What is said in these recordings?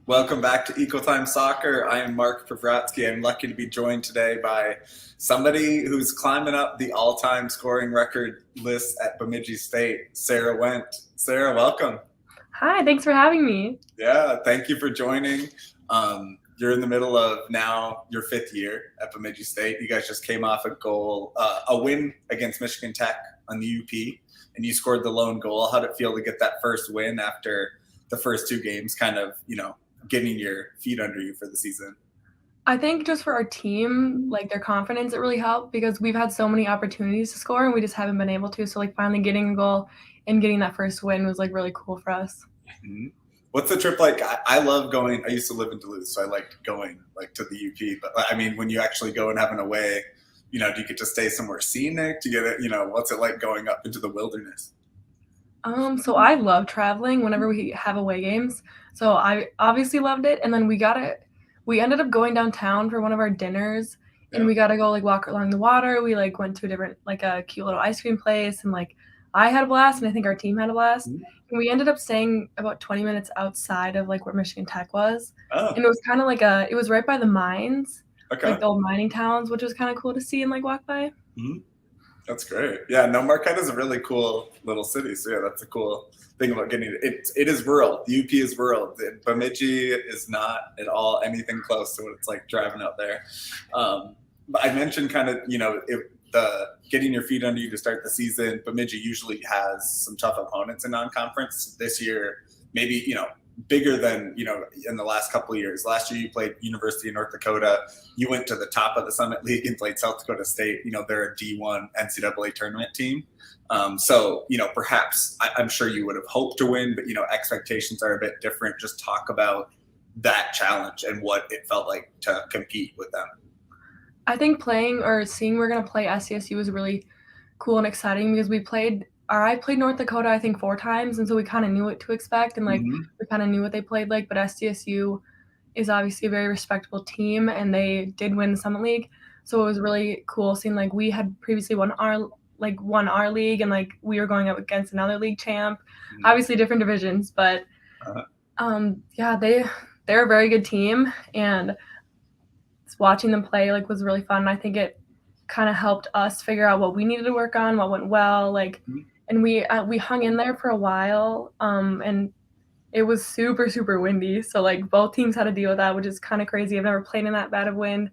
Welcome back to Equal Time Soccer. I am Mark Pavratsky. I'm lucky to be joined today by somebody who's climbing up the all-time scoring record list at Bemidji State, Sara Wendt. Sara, welcome. Hi, thanks for having me. Yeah, thank you for joining. You're in the middle of now your fifth year at Bemidji State. You guys just came off a win against Michigan Tech on the UP, and you scored the lone goal. How'd it feel to get that first win after the first two games, kind of, getting your feet under you for the season? I think just for our team, like their confidence, it really helped because we've had so many opportunities to score and we just haven't been able to. So like finally getting a goal and getting that first win was like really cool for us. Mm-hmm. What's the trip like? I love going. I used to live in Duluth, so I liked going like to the UP. But I mean, when you actually go and have an away, do you get to stay somewhere scenic? Do you get it? What's it like going up into the wilderness? So I love traveling whenever we have away games. So I obviously loved it. And then we ended up going downtown for one of our dinners and Yeah. we got to go like walk along the water. We like went to a different, like a cute little ice cream place and like I had a blast and I think our team had a blast. Mm-hmm. And we ended up staying about 20 minutes outside of like where Michigan Tech was. Oh, And it was kind of like it was right by the mines, okay. like the old mining towns, which was kind of cool to see and like walk by. Mm-hmm. That's great. Yeah, no, Marquette is a really cool little city. So yeah, that's a cool thing about getting it. It is rural. The UP is rural. Bemidji is not at all anything close to what it's like driving out there. But I mentioned kind of, the getting your feet under you to start the season. Bemidji usually has some tough opponents in non-conference. This year, maybe, bigger than, in the last couple of years. Last year you played University of North Dakota. You went to the top of the Summit League and played South Dakota State. They're a D1 NCAA tournament team. So, perhaps I'm sure you would have hoped to win, but, expectations are a bit different. Just talk about that challenge and what it felt like to compete with them. I think playing or seeing we're gonna play SCSU was really cool and exciting because I played North Dakota I think 4 times, and so we kind of knew what to expect and like Mm-hmm. we kind of knew what they played like. But SCSU is obviously a very respectable team, and they did win the Summit League, so it was really cool seeing like we had previously won our league, and like we were going up against another league champ, Mm-hmm. obviously different divisions, but yeah, they're a very good team, and watching them play like was really fun. I think it kind of helped us figure out what we needed to work on, what went well, like, and we hung in there for a while, and it was super super windy, so like both teams had to deal with that, which is kind of crazy. I've never played in that bad of wind.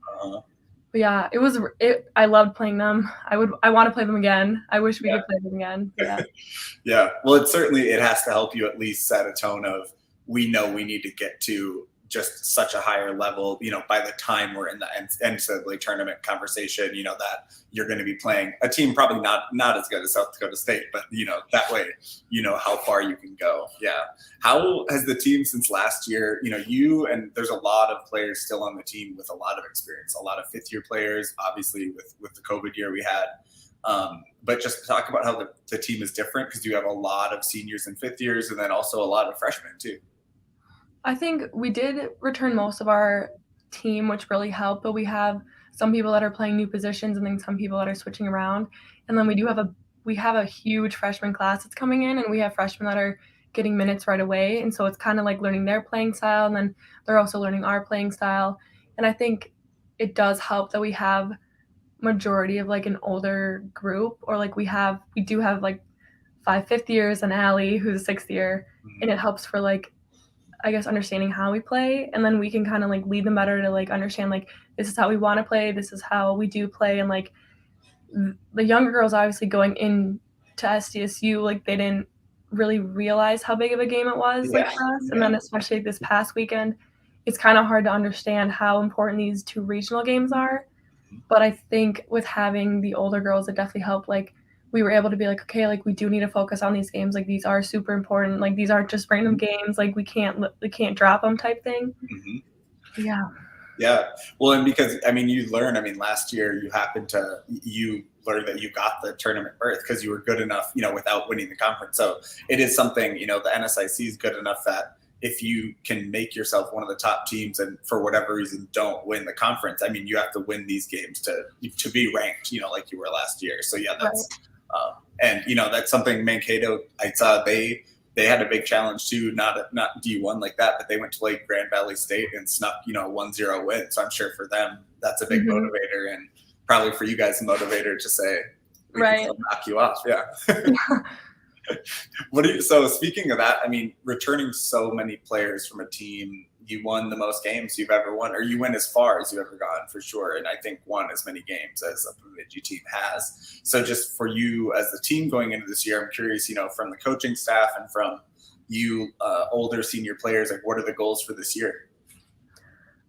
But yeah, I loved playing them. I want to play them again. I wish we could play them again. Yeah. Yeah. Well, it has to help you at least set a tone of, we know we need to get to just such a higher level, by the time we're in the NCAA tournament conversation, that you're going to be playing a team probably not as good as South Dakota State, but, that way, how far you can go. Yeah. How has the team since last year, and there's a lot of players still on the team with a lot of experience, a lot of fifth-year players, obviously with the COVID year we had. But just talk about how the team is different, because you have a lot of seniors and fifth years and then also a lot of freshmen too. I think we did return most of our team, which really helped, but we have some people that are playing new positions and then some people that are switching around. And then we have a huge freshman class that's coming in, and we have freshmen that are getting minutes right away. And so it's kind of like learning their playing style, and then they're also learning our playing style. And I think it does help that we have majority of like an older group, or like we do have like 5 fifth years and Allie who's a 6th year, and it helps for like I guess understanding how we play, and then we can kind of like lead them better to like understand like this is how we want to play, this is how we do play. And like the younger girls obviously going in to SDSU, like they didn't really realize how big of a game it was like for us. And then especially this past weekend, it's kind of hard to understand how important these 2 regional games are. But I think with having the older girls, it definitely helped. Like we were able to be like, okay, like we do need to focus on these games. Like these are super important. Like these aren't just random games. Like we can't drop them type thing. Mm-hmm. Yeah. Yeah. Well, and because, you learn, last year you learned that you got the tournament berth because you were good enough, without winning the conference. So it is something, the NSIC is good enough that if you can make yourself one of the top teams and for whatever reason don't win the conference, you have to win these games to be ranked, like you were last year. So yeah, that's, and that's something Mankato, I saw they they had a big challenge too, not D1 like that, but they went to like Grand Valley State and snuck, 1-0 win. So I'm sure for them, that's a big motivator, and probably for you guys, a motivator to say, we can still knock you off. Yeah. So speaking of that, I mean, returning so many players from a team, you won the most games you've ever won, or you went as far as you've ever gone for sure. And I think won as many games as a Bemidji team has. So just for you as the team going into this year, I'm curious, from the coaching staff and from you older senior players, like what are the goals for this year?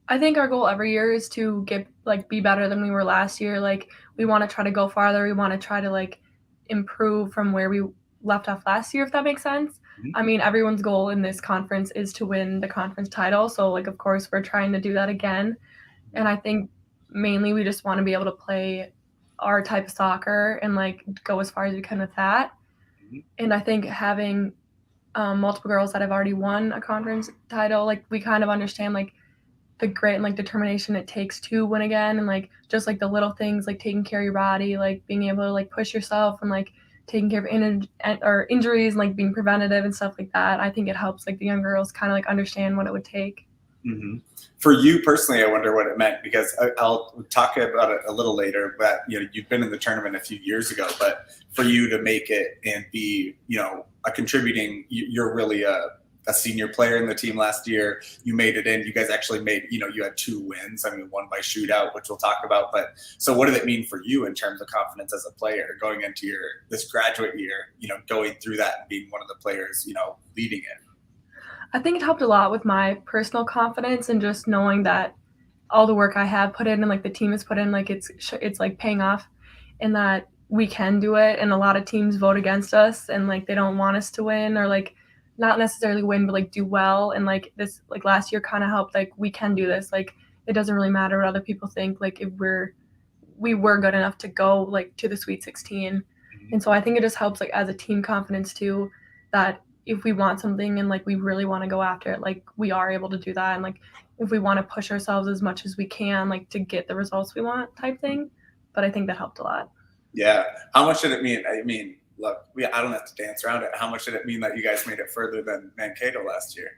I think our goal every year is to be better than we were last year. Like we want to try to go farther. We want to try to improve from where we left off last year, if that makes sense. I mean, everyone's goal in this conference is to win the conference title. So of course we're trying to do that again. And I think mainly we just want to be able to play our type of soccer and go as far as we can with that. And I think having multiple girls that have already won a conference title, we kind of understand the grit and determination it takes to win again, and just the little things taking care of your body, being able to push yourself, and taking care of injuries, and being preventative and stuff like that. I think it helps the young girls kind of understand what it would take. For you personally, I wonder what it meant, because I'll talk about it a little later, but you've been in the tournament a few years ago, but for you to make it and be a contributing, you're really a senior player in the team last year. You made it in. You guys actually made, you had 2 wins. I mean, one by shootout, which we'll talk about. But so what did it mean for you in terms of confidence as a player going into this graduate year, going through that and being one of the players, leading it? I think it helped a lot with my personal confidence, and just knowing that all the work I have put in and the team has put in, it's paying off, and that we can do it. And a lot of teams vote against us, and they don't want us to win, or not necessarily win, but do well. And this last year kind of helped, we can do this. It doesn't really matter what other people think, if we were good enough to go to the Sweet 16. And so I think it just helps as a team confidence too, that if we want something and we really want to go after it, we are able to do that. And if we want to push ourselves as much as we can, to get the results we want type thing. But I think that helped a lot. Yeah. How much did it mean? I mean, look, I don't have to dance around it. How much did it mean that you guys made it further than Mankato last year?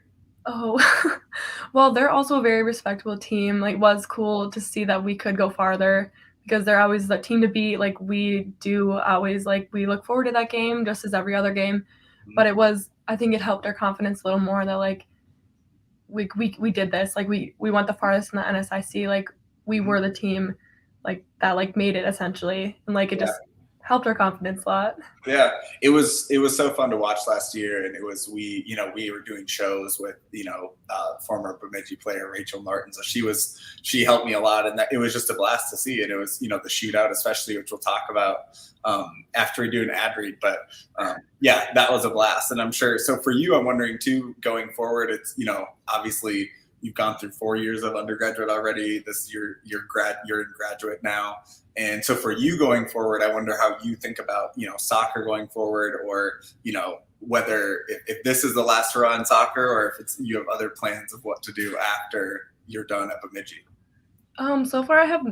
Oh, well, they're also a very respectable team. It was cool to see that we could go farther, because they're always the team to beat. We do always we look forward to that game just as every other game. But I think it helped our confidence a little more that we did this. We went the farthest in the NSIC. We were the team that made it essentially, and it just helped our confidence a lot. Yeah, it was so fun to watch last year, and it was we were doing shows with former Bemidji player Rachel Martin, so she helped me a lot, and it was just a blast to see. And it was the shootout especially, which we'll talk about after we do an ad read. But yeah, that was a blast, and I'm sure. So for you, I'm wondering too, going forward, it's obviously you've gone through 4 years of undergraduate already. This year you're in graduate now. And so for you going forward, I wonder how you think about, soccer going forward, or, whether if this is the last hurrah in soccer, or if you have other plans of what to do after you're done at Bemidji. So far I have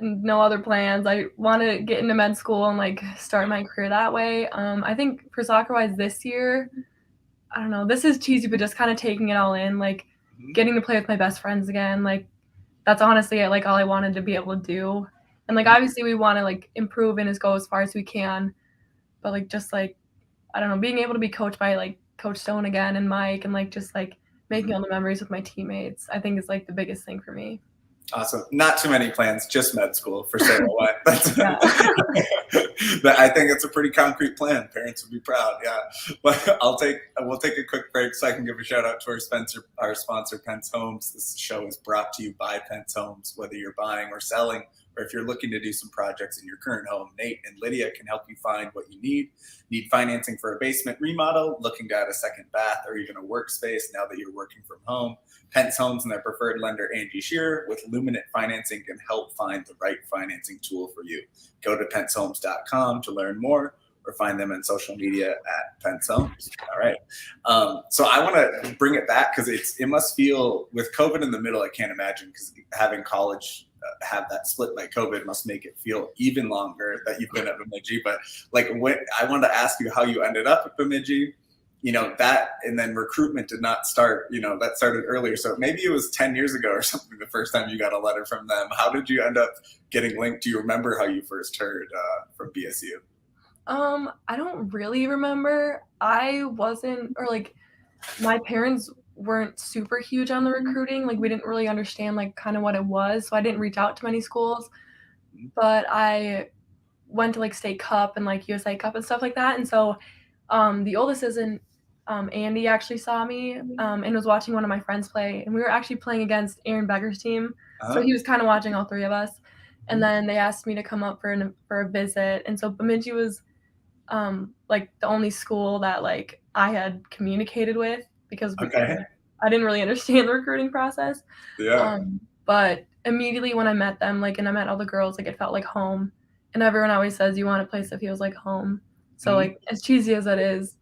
no other plans. I want to get into med school and start my career that way. I think for soccer wise this year, I don't know, this is cheesy, but just kind of taking it all in, getting to play with my best friends again. That's honestly all I wanted to be able to do. And obviously we want to improve and go as far as we can, but I don't know, being able to be coached by Coach Stone again and Mike, and just making all the memories with my teammates, I think is the biggest thing for me. Awesome. Not too many plans, just med school for Sara Wendt. I think it's a pretty concrete plan. Parents would be proud. Yeah. But we'll take a quick break so I can give a shout out to our sponsor, Pentz Homes. This show is brought to you by Pentz Homes. Whether you're buying or selling, or if you're looking to do some projects in your current home, Nate and Lydia can help you find what you need. Need financing for a basement remodel, looking to add a second bath, or even a workspace now that you're working from home? Pentz Homes and their preferred lender, Angie Shearer, with Luminant Financing, can help find the right financing tool for you. Go to pentzhomes.com to learn more, or find them on social media at Pentz Homes. All right. So I want to bring it back, because it must feel, with COVID in the middle, I can't imagine, because having college have that split by COVID must make it feel even longer that you've been at Bemidji. But I wanted to ask you how you ended up at Bemidji, that, and then recruitment did not start, that started earlier. So maybe it was 10 years ago or something, the first time you got a letter from them. How did you end up getting linked? Do you remember how you first heard from BSU? I don't really remember. I wasn't, or like my parents weren't super huge on the recruiting. Like we didn't really understand like kind of what it was. So I didn't reach out to many schools, but I went to like state cup and like USA Cup and stuff like that. And so the oldest isn't Andy actually saw me and was watching one of my friends play, and we were actually playing against Aaron Beggar's team. So he was kind of watching all three of us. And then they asked me to come up for a visit. And so Bemidji was like the only school that like I had communicated with because I didn't really understand the recruiting process. Yeah. But immediately when I met them, like, and I met all the girls, like it felt like home. And everyone always says you want a place that feels like home. So like as cheesy as that is,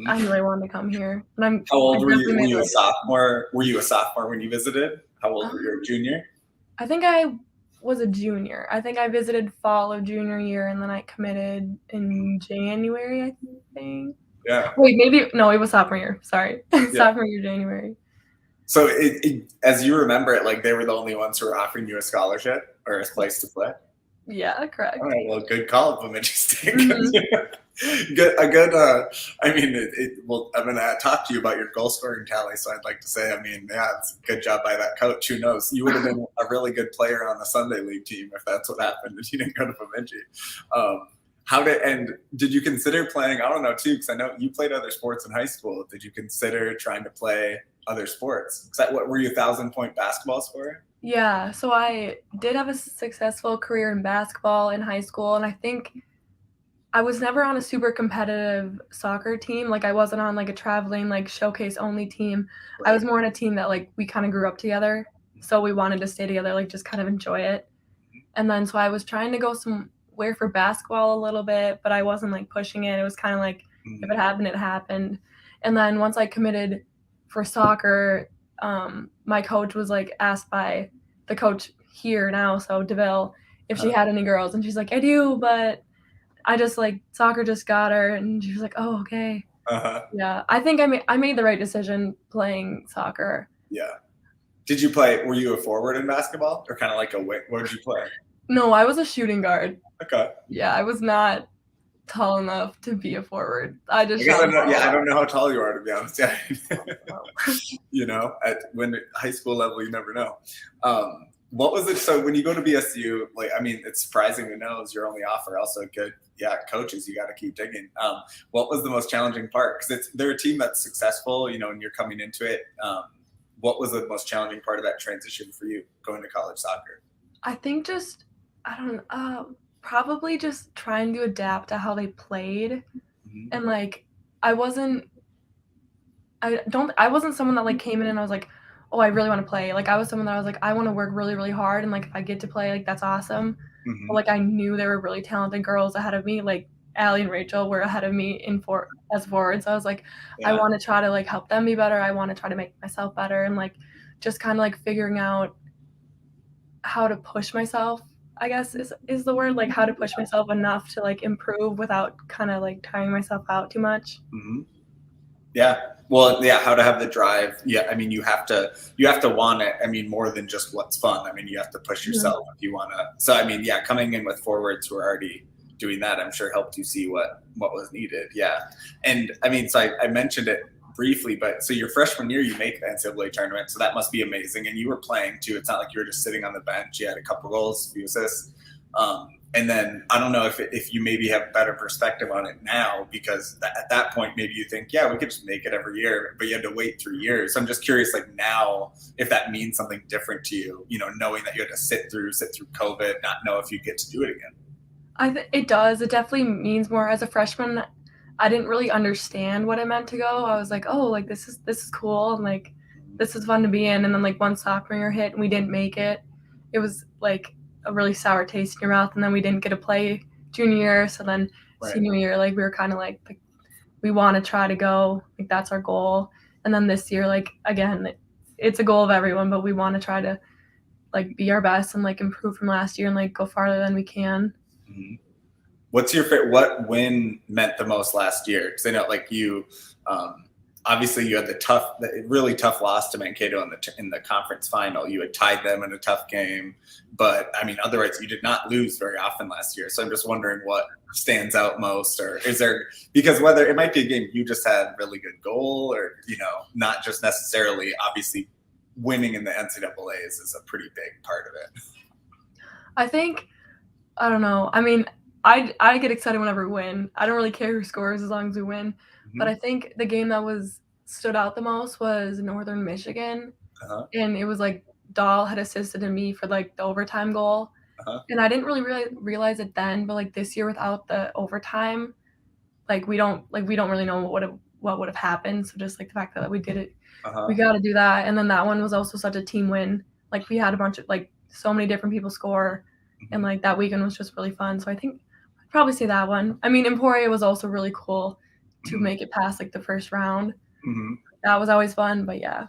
I knew I wanted to come here. And how old were you? Were you a sophomore? Were you a sophomore when you visited? How old were you? A junior? I think I was a junior. I think I visited fall of junior year, and then I committed in January, I think. Yeah. Wait, maybe no, it was sophomore year. Sorry, sophomore year, January. So as you remember it, like they were the only ones who were offering you a scholarship or a place to play. Yeah, correct. All right, well, good call, Bemidji State. Good. I mean, well, I'm gonna talk to you about your goal scoring tally. So I'd like to say, I mean, yeah, it's a good job by that coach. Who knows? You would have been a really good player on the Sunday League team if that's what happened. If you didn't go to Bemidji. Did you consider playing? I don't know too, because I know you played other sports in high school. Did you consider trying to play other sports? Were you 1,000-point basketball scorer? Yeah, so I did have a successful career in basketball in high school, and I think I was never on a super competitive soccer team. Like I wasn't on like a traveling like showcase only team. Right. I was more on a team that like we kind of grew up together, so we wanted to stay together, like just kind of enjoy it. And then so I was trying to go somewhere for basketball a little bit, but I wasn't like pushing it. It was kind of like if it happened, it happened. And then once I committed for soccer, my coach was like asked by the coach here now, so DeVille, if she had any girls, and she's like, I do, but I just like soccer just got her, and she was like, oh, okay. Yeah, I think I made the right decision playing soccer. Yeah. Did you play? Were you a forward in basketball, or kind of like a wing? What did you play? No, I was a shooting guard. Okay. Yeah, I was not tall enough to be a forward. I don't know how tall you are, to be honest. Yeah. When high school level, you never know. What was it? So when you go to BSU, like, I mean, it's surprising to know is your only offer. Also good, coaches, you got to keep digging. What was the most challenging part? Because they're a team that's successful, and you're coming into it. What was the most challenging part of that transition for you going to college soccer? I think probably just trying to adapt to how they played. And like I wasn't someone that like came in and I was like, oh, I really want to play. Like I was someone that I was like, I want to work really, really hard, and like if I get to play, like that's awesome. But like I knew there were really talented girls ahead of me, like Allie and Rachel were ahead of me as forwards. So I was like, I want to try to like help them be better. I want to try to make myself better, and like just kind of like figuring out how to push myself, I guess is the word, like how to push myself enough to like improve without kind of like tiring myself out too much. Yeah. Well, yeah. How to have the drive. Yeah. I mean, you have to want it. I mean, more than just what's fun. I mean, you have to push yourself if you want to. So, I mean, yeah, coming in with forwards who are already doing that, I'm sure helped you see what was needed. Yeah. And I mean, so I mentioned it briefly, but so your freshman year, you make the NCAA tournament. So that must be amazing. And you were playing too. It's not like you were just sitting on the bench. You had a couple goals, a few assists. And then I don't know if you maybe have better perspective on it now, because at that point, maybe you think, yeah, we could just make it every year, but you had to wait 3 years. So I'm just curious, like now, if that means something different to you, knowing that you had to sit through COVID, not know if you get to do it again. It does. It definitely means more. As a freshman, I didn't really understand what it meant to go. I was like, oh, like this is cool, and like this is fun to be in. And then like once sophomore year hit and we didn't make it, it was like a really sour taste in your mouth. And then we didn't get to play junior year. So then senior year, like we were kind of like we want to try to go, like that's our goal. And then this year, like again, it's a goal of everyone, but we want to try to like be our best and like improve from last year and like go farther than we can. What's your favorite? What win meant the most last year? Because I know, like you, obviously you had the really tough loss to Mankato in the conference final. You had tied them in a tough game, but I mean, otherwise you did not lose very often last year. So I'm just wondering what stands out most, or is there, because whether it might be a game you just had really good goal, or not just necessarily. Obviously, winning in the NCAA's is a pretty big part of it. I think, I don't know. I mean, I get excited whenever we win. I don't really care who scores as long as we win. But I think the game that stood out the most was Northern Michigan, and it was like Dahl had assisted in me for like the overtime goal, and I didn't really realize it then. But like this year, without the overtime, like we don't really know what would have happened. So just like the fact that we did it, we got to do that. And then that one was also such a team win. Like we had a bunch of like so many different people score, and like that weekend was just really fun. So I think I'd probably say that one. I mean, Emporia was also really cool to make it past like the first round. That was always fun, but yeah.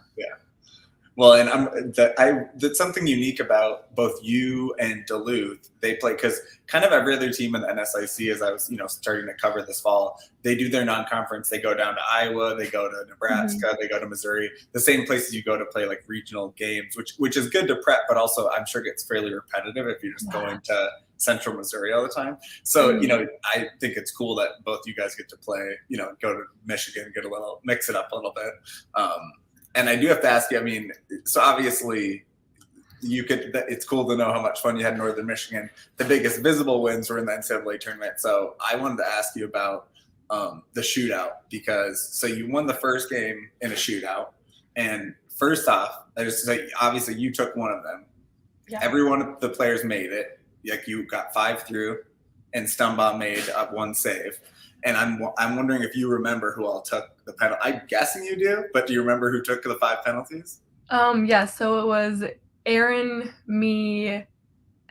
Well, and that's something unique about both you and Duluth. They play, because kind of every other team in the NSIC, as I was starting to cover this fall, they do their non-conference. They go down to Iowa, they go to Nebraska, they go to Missouri, the same places you go to play like regional games, which is good to prep, but also I'm sure gets fairly repetitive if you're just going to Central Missouri all the time. So, I think it's cool that both you guys get to play, go to Michigan, mix it up a little bit. And I do have to ask you, I mean, so obviously it's cool to know how much fun you had in Northern Michigan. The biggest visible wins were in the NCAA tournament. So I wanted to ask you about the shootout, so you won the first game in a shootout. And first off, I just say, obviously you took one of them. Yeah. Every one of the players made it. Like you got 5 through, and Stumbaugh made up 1 save. And I'm wondering if you remember who all took the penalty. I'm guessing you do, but do you remember who took the 5 penalties? Yeah, so it was Aaron, me,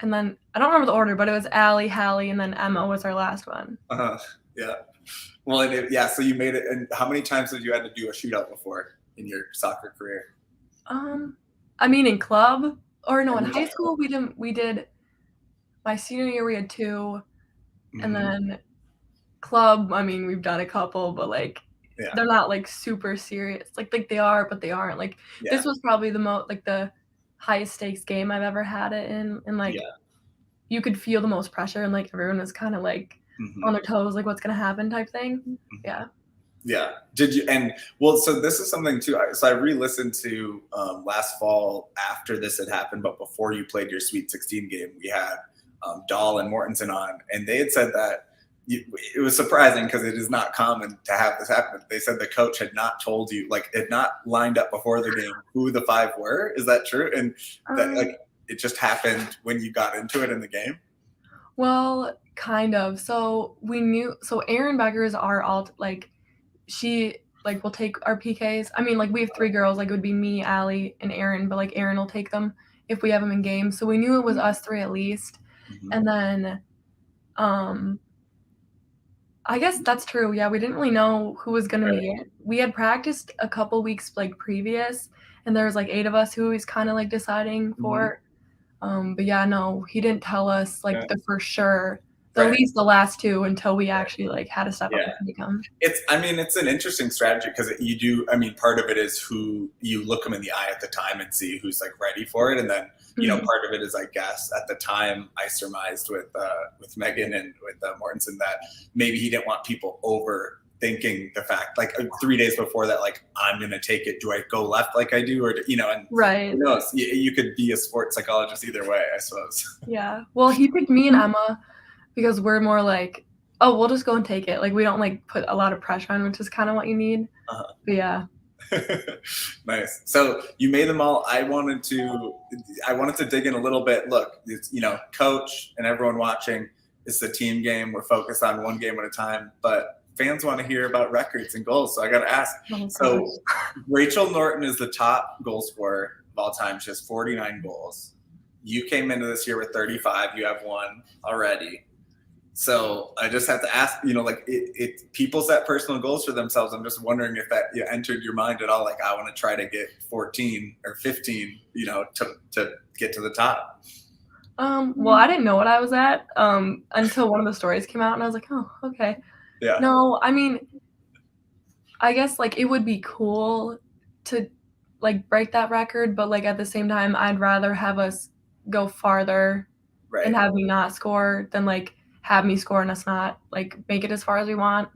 and then I don't remember the order, but it was Allie, Hallie, and then Emma was our last one. Yeah. Well, so you made it. And how many times have you had to do a shootout before in your soccer career? I mean, in club, or no, in high school we did. My senior year we had 2, and then club, I mean, we've done a couple, but like they're not like super serious. Like they are, but they aren't. Like this was probably the most, like the highest stakes game I've ever had it in, and like you could feel the most pressure, and like everyone was kind of like on their toes, like what's gonna happen type thing. Yeah. Did you? And well, so this is something too. So I re-listened to last fall after this had happened, but before you played your Sweet 16 game, we had Dahl and Mortensen on, and they had said that it was surprising because it is not common to have this happen. They said the coach had not told you, like, had not lined up before the game who the 5 were. Is that true? And that like it just happened when you got into it in the game? Well, kind of. So we knew. So Erin Becker is our she like will take our PKs. I mean, like we have 3 girls. Like it would be me, Allie, and Erin, but like Erin will take them if we have them in games. So we knew it was us 3 at least. And then, I guess that's true. Yeah, we didn't really know who was going to be it. We had practiced a couple weeks like previous, and there was like 8 of us who was kind of like deciding for. But yeah, no, he didn't tell us like the for sure. At least the last 2 until we actually like had to step up and become. It's an interesting strategy because you do. I mean, part of it is who you look them in the eye at the time and see who's like ready for it, and then part of it is, I guess, at the time I surmised with Megan and with Mortensen that maybe he didn't want people overthinking the fact, like 3 days before that, like I'm gonna take it. Do I go left like I do, or and right? Who knows? You could be a sports psychologist either way, I suppose. Yeah. Well, he picked me and Emma because we're more like, oh, we'll just go and take it. Like we don't like put a lot of pressure on, which is kind of what you need. But yeah. Nice. So you made them all. I wanted to dig in a little bit. Look, it's, coach and everyone watching, it's a team game. We're focused on one game at a time, but fans want to hear about records and goals. So I got to ask. So Rachel Norton is the top goal scorer of all time. She has 49 goals. You came into this year with 35. You have 1 already. So I just have to ask, people set personal goals for themselves. I'm just wondering if that entered your mind at all. Like, I want to try to get 14 or 15, to get to the top. Well, I didn't know what I was at until one of the stories came out, and I was like, oh, okay. Yeah. No, I mean, I guess like it would be cool to like break that record, but like at the same time, I'd rather have us go farther Right. and have me not score than like have me score and us not like make it as far as we want.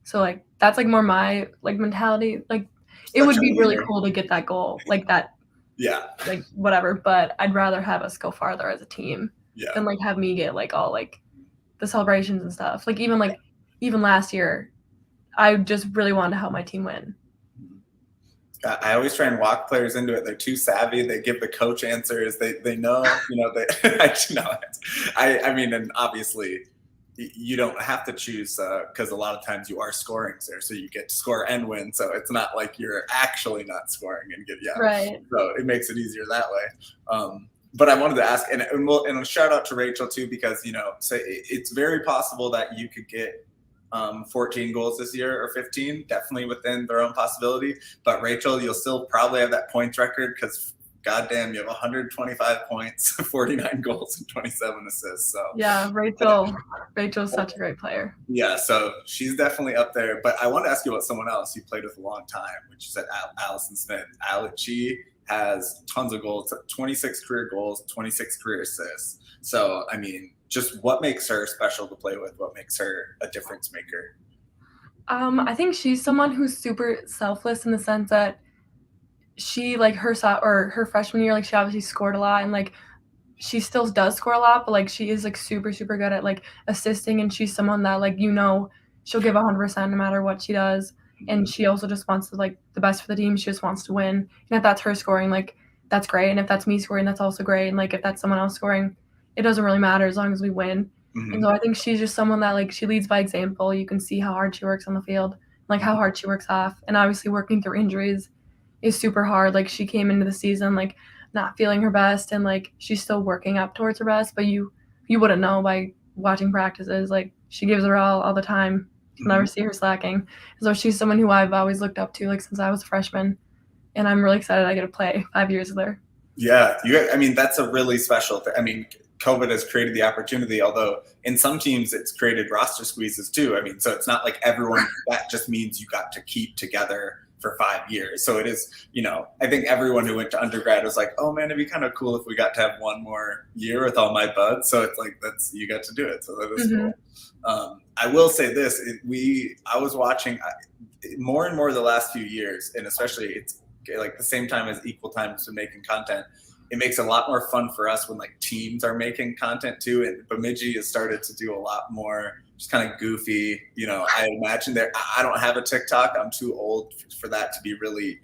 So like that's like more my like mentality. Like it would be really cool to get that goal, like that. Yeah. Like whatever, but I'd rather have us go farther as a team than like have me get like all like the celebrations and stuff. Like even last year, I just really wanted to help my team win. I always try and walk players into it. They're too savvy. They give the coach answers. They know, I mean, and obviously you don't have to choose because a lot of times you are scoring there, so you get to score and win. So it's not like you're actually not scoring and Right. So it makes it easier that way. But I wanted to ask, and a shout out to Rachel too, because so it's very possible that you could get 14 goals this year or 15, definitely within their own possibility. But Rachel, you'll still probably have that points record because goddamn, you have 125 points, 49 goals, and 27 assists. So yeah, Rachel's such a great player. Yeah, so she's definitely up there. But I want to ask you about someone else you played with a long time, which is Allison Smith. She has tons of goals, 26 career goals, 26 career assists. So, I mean, just what makes her special to play with? What makes her a difference maker? I think she's someone who's super selfless in the sense that she like her freshman year, like she obviously scored a lot and like she still does score a lot, but like she is like super, super good at like assisting, and she's someone that like she'll give 100% no matter what she does. And she also just wants to like the best for the team. She just wants to win. And if that's her scoring, like that's great. And if that's me scoring, that's also great. And like if that's someone else scoring, it doesn't really matter as long as we win. Mm-hmm. And so I think she's just someone that like she leads by example. You can see how hard she works on the field, like how hard she works off. And obviously working through injuries is super hard. Like she came into the season like not feeling her best, and like she's still working up towards her best, but you wouldn't know by watching practices. Like she gives her all the time. You'll never see her slacking. So she's someone who I've always looked up to like since I was a freshman, and I'm really excited I get to play 5 years with her. Yeah, I mean that's a really special thing. I mean, COVID has created the opportunity, although in some teams it's created roster squeezes too. I mean, so it's not like everyone, that just means you got to keep together for 5 years. So it is, I think everyone who went to undergrad was like, oh man, it'd be kind of cool if we got to have one more year with all my buds. So it's like, you got to do it. So that is cool. I will say this, I was watching more and more the last few years, and especially it's like the same time as equal times to making content. It makes it a lot more fun for us when like teams are making content too. And Bemidji has started to do a lot more just kind of goofy, I imagine I don't have a TikTok. I'm too old for that to be really,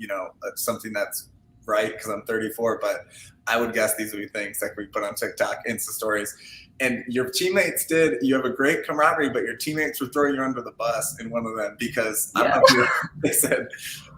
something that's right because I'm 34, but I would guess these would be things that we put on TikTok, Insta stories. And your teammates you have a great camaraderie, but your teammates would throw you under the bus in one of them because I don't know they said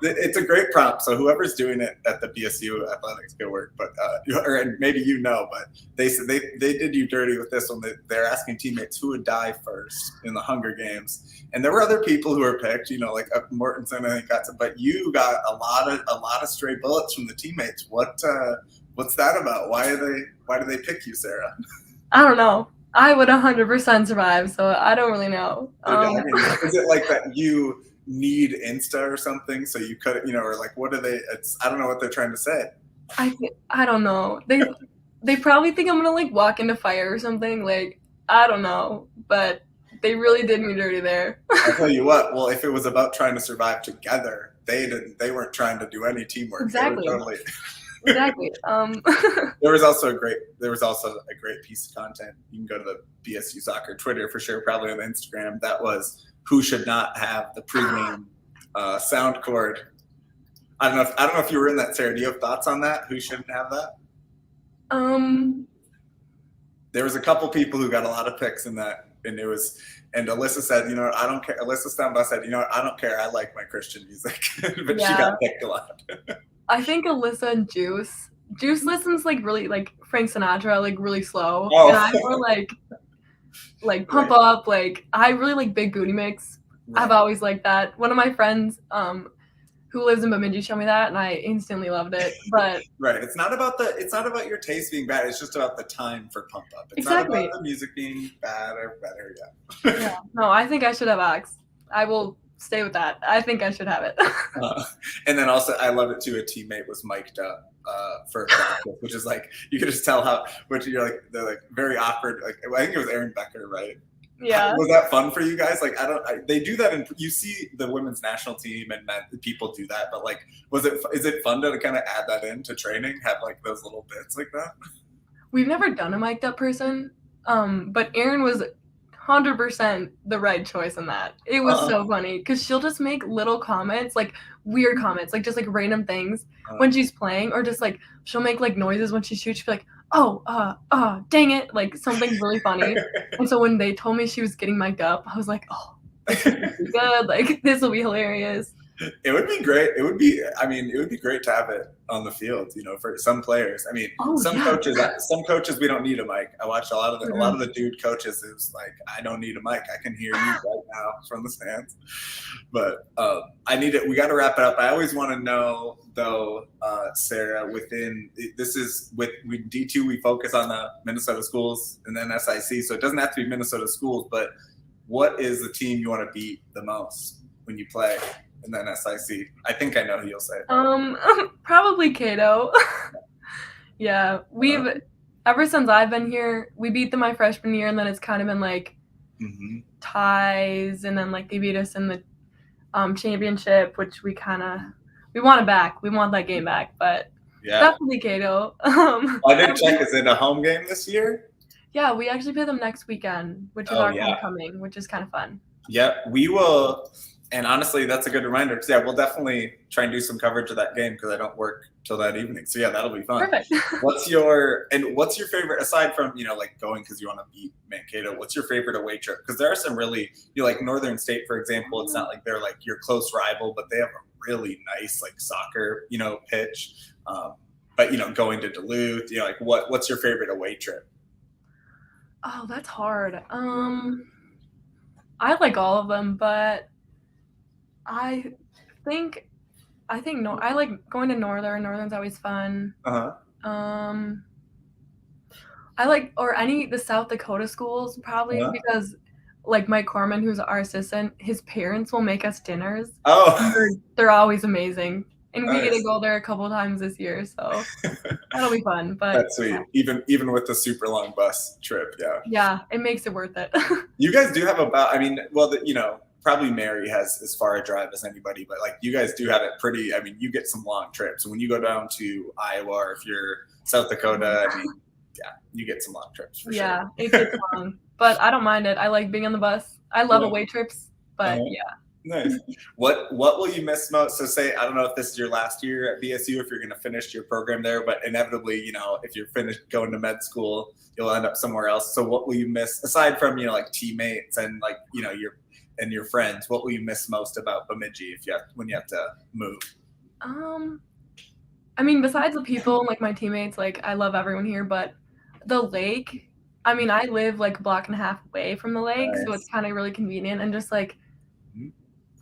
it's a great prompt. So whoever's doing it at the BSU athletics, good work. But or maybe but they said they did you dirty with this one. They're asking teammates who would die first in the Hunger Games, and there were other people who were picked. Like Mortensen, I think but you got a lot of stray bullets from the teammates. What's that about? Why do they pick you, Sara? I don't know. I would 100% survive, so I don't really know. Is it like that you need Insta or something, so you could, or like what are they? I don't know what they're trying to say. I don't know. They probably think I'm gonna like walk into fire or something. Like I don't know, but they really did me dirty there. I'll tell you what. Well, if it was about trying to survive together, they weren't trying to do any teamwork. Exactly. Exactly. There was also a great piece of content. You can go to the BSU soccer Twitter for sure, probably on Instagram. That was who should not have the pregame sound cord. I don't know if you were in that, Sara. Do you have thoughts on that? Who shouldn't have that? There was a couple people who got a lot of picks in that, and Alyssa said, I don't care. Alyssa Stumba said, I don't care. I like my Christian music, but she got picked a lot. I think Alyssa and Juice listens like really like Frank Sinatra, like really slow. Oh. And I'm more like pump up. Like I really like Big Booty Mix. Right. I've always liked that. One of my friends, who lives in Bemidji showed me that, and I instantly loved it. But Right. It's not about your taste being bad. It's just about the time for pump up. It's exactly. not about the music being bad or better. Yeah. Yeah. No, I think I should have asked. I will stay with that. I think I should have it. And then also, I love it too. A teammate was mic'd up for practice, which is like you could just tell which you're like they're like very awkward. Like I think it was Aaron Becker, right? Yeah. Was that fun for you guys? Like they do that, and you see the women's national team and people do that, but like, is it fun to kind of add that into training? Have like those little bits like that? We've never done a mic'd up person, but Aaron was 100% the right choice in that. It was so funny because she'll just make little comments, like weird comments, like just like random things when she's playing, or just like she'll make like noises when she shoots. She'll be like, oh, dang it, like something really funny. And so when they told me she was getting mic'd up, I was like, oh, this will be good. Like this will be hilarious. It would be great. It would be great to have it on the field, for some players. I mean, some coaches, we don't need a mic. I watched a lot of the dude coaches. It was like, I don't need a mic. I can hear you right now from the stands. But we got to wrap it up. I always want to know though, Sara, with D2, we focus on the Minnesota schools and then SIC. So it doesn't have to be Minnesota schools, but what is the team you want to beat the most when you play? And then SIC. I think I know who you'll say. Probably Cato. Yeah, ever since I've been here, we beat them my freshman year, and then it's kind of been like ties, and then like they beat us in the championship, which we want it back. We want that game back, but definitely Cato. I didn't check. Is it a home game this year? Yeah, we actually play them next weekend, which is our homecoming, which is kind of fun. Yep, we will. And honestly, that's a good reminder because we'll definitely try and do some coverage of that game because I don't work till that evening. So that'll be fun. Perfect. What's your favorite, aside from like going because you want to beat Mankato? What's your favorite away trip? Because there are some really like Northern State, for example. It's not like they're like your close rival, but they have a really nice like soccer pitch. But going to Duluth, like what's your favorite away trip? Oh, that's hard. I like all of them, but I think I like going to Northern. Northern's always fun. I like the South Dakota schools probably because like Mike Corman, who's our assistant, his parents will make us dinners. They're always amazing, and we get to go there a couple times this year, so that'll be fun. But that's sweet. Even with the super long bus trip, yeah, it makes it worth it. You guys do have probably Mary has as far a drive as anybody, but like you guys do have it pretty. I mean, you get some long trips. When you go down to Iowa, or if you're South Dakota, you get some long trips for sure. Yeah, it gets long, but I don't mind it. I like being on the bus. I love away trips, but Nice. What will you miss most? So say, I don't know if this is your last year at BSU, if you're going to finish your program there, but inevitably, if you're finished going to med school, you'll end up somewhere else. So what will you miss aside from, like teammates and like, your friends? What will you miss most about Bemidji when you have to move? I mean, besides the people, like my teammates, like I love everyone here, but the lake, I mean, I live like a block and a half away from the lake, so it's kind of really convenient, and just like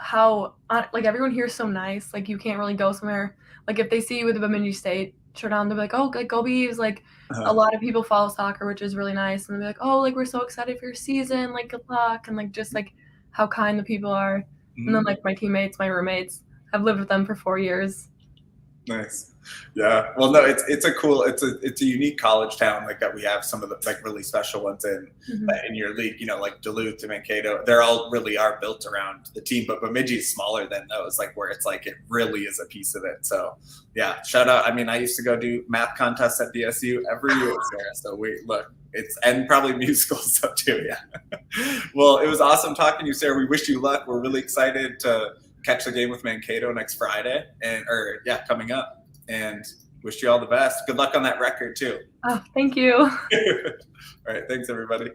how like everyone here is so nice. Like you can't really go somewhere, like if they see you with the Bemidji State shirt on, they'll be like, oh, like go Beavs. Like a lot of people follow soccer, which is really nice, and they'll be like, oh, like we're so excited for your season, like good luck, and like just like how kind the people are. And then like my teammates, my roommates, I've lived with them for 4 years. Nice. Yeah. Well, no, it's a unique college town like that. We have some of the like really special ones in your league, like Duluth and Mankato. They're all really are built around the team, but Bemidji is smaller than those, like where it's like it really is a piece of it. So yeah, shout out. I mean, I used to go do math contests at BSU every year, Sara. So and probably musical stuff too. Yeah. Well, it was awesome talking to you, Sara. We wish you luck. We're really excited to catch the game with Mankato next Friday coming up, and wish you all the best. Good luck on that record too. Oh, thank you. All right. Thanks everybody.